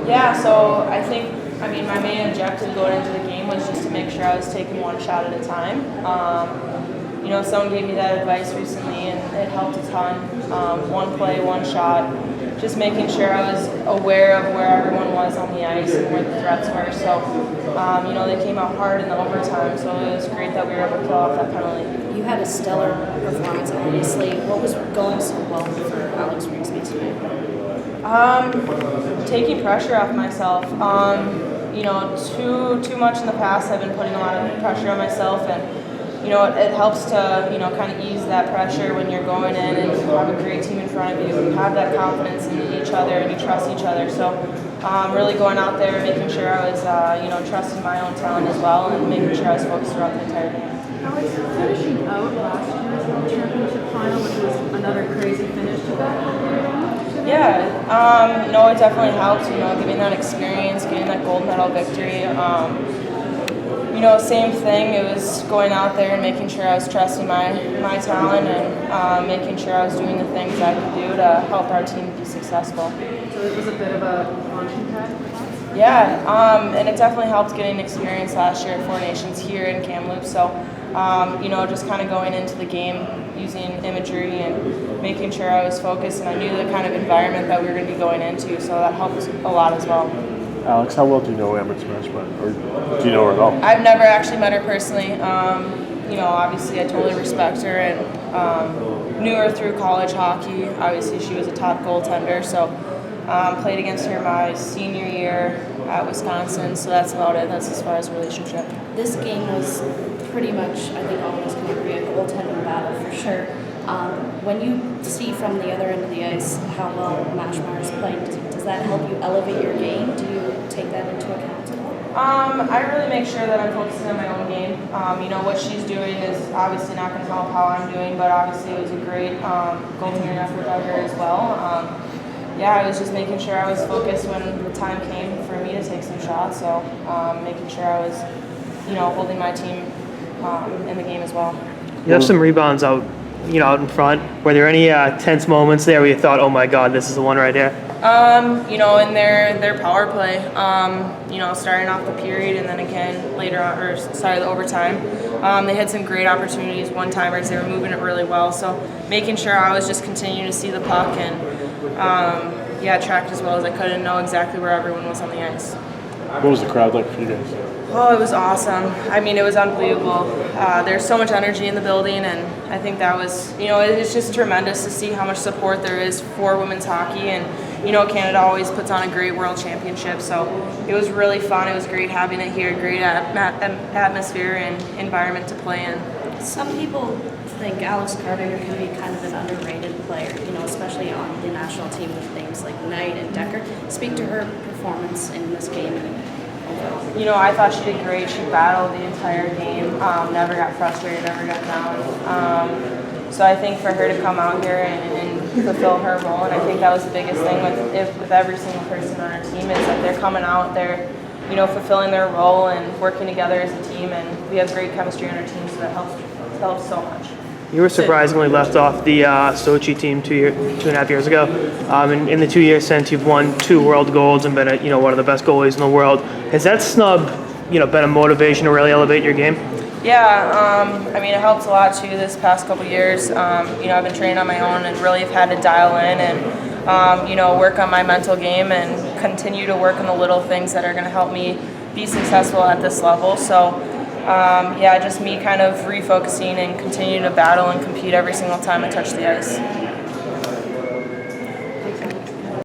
Yeah, so my main objective going into the game was just to make sure I was taking one shot at a time. Someone gave me that advice recently, and it helped a ton. One play, one shot, just making sure I was aware of where everyone was on the ice and where the threats were. So, they came out hard in the overtime, so it was great that we were able to pull off that penalty. You had a stellar performance, obviously. What was going so well for Alex Rigsby tonight? Taking pressure off myself. Too much in the past I've been putting a lot of pressure on myself, and it helps to kind of ease that pressure when you're going in and you have a great team in front of you. You have that confidence in each other and you trust each other. So really going out there, making sure I was trusting my own talent as well, and making sure I was focused throughout the entire game. Alex, finishing out last year's World Championship final, which was another crazy finish to that. Yeah, it definitely helped, giving that experience, getting that gold medal victory. Same thing, it was going out there and making sure I was trusting my talent and making sure I was doing the things I could do to help our team be successful. So it was a bit of a launching pad for us? Yeah, and it definitely helped getting experience last year at Four Nations here in Kamloops. So, just kind of going into the game using imagery and making sure I was focused, and I knew the kind of environment that we were going to be going into, so that helped a lot as well. Alex, how well do you know Emma Smashman, or do you know her at all? I've never actually met her personally. Obviously I totally respect her, and knew her through college hockey. Obviously she was a top goaltender, so played against her my senior year at Wisconsin, so that's about it. That's as far as relationship. This game was pretty much, I think all of us can agree, a goaltending battle for sure. When you see from the other end of the ice how well Mashmar's playing, does that help you elevate your game? Do you take that into account? I really make sure that I'm focusing on my own game. What she's doing is obviously not going to help how I'm doing, but obviously it was a great goaltending effort by her as well. I was just making sure I was focused when the time came for me to take some shots, so making sure I was, holding my team in the game as well. You have some rebounds out in front. Were there any tense moments there where you thought, oh my God, this is the one right here? In their power play, starting off the period and then again later on, the overtime. They had some great opportunities, one-timers. They were moving it really well. So making sure I was just continuing to see the puck and, tracked as well as I could and know exactly where everyone was on the ice. What was the crowd like for you guys? Oh, it was awesome. It was unbelievable. There's so much energy in the building, and I think that was, it's just tremendous to see how much support there is for women's hockey. And, Canada always puts on a great world championship, so it was really fun. It was great having it here, great atmosphere and environment to play in. Some people think Alex Carter can be kind of an underrated player, especially on the national team with names like Knight and Decker. Speak to her performance in this game. I thought she did great. She battled the entire game, never got frustrated, never got down. So I think for her to come out here and fulfill her role, and I think that was the biggest thing with every single person on our team, is that they're coming out, they're fulfilling their role and working together as a team, and we have great chemistry on our team, so that helps so much. You were surprisingly left off the Sochi team 2.5 years ago. In the 2 years since, you've won 2 world golds and been one of the best goalies in the world. Has that snub, been a motivation to really elevate your game? Yeah, it helps a lot too this past couple years. I've been training on my own and really have had to dial in and work on my mental game and continue to work on the little things that are going to help me be successful at this level. So. Just me kind of refocusing and continuing to battle and compete every single time I touch the ice.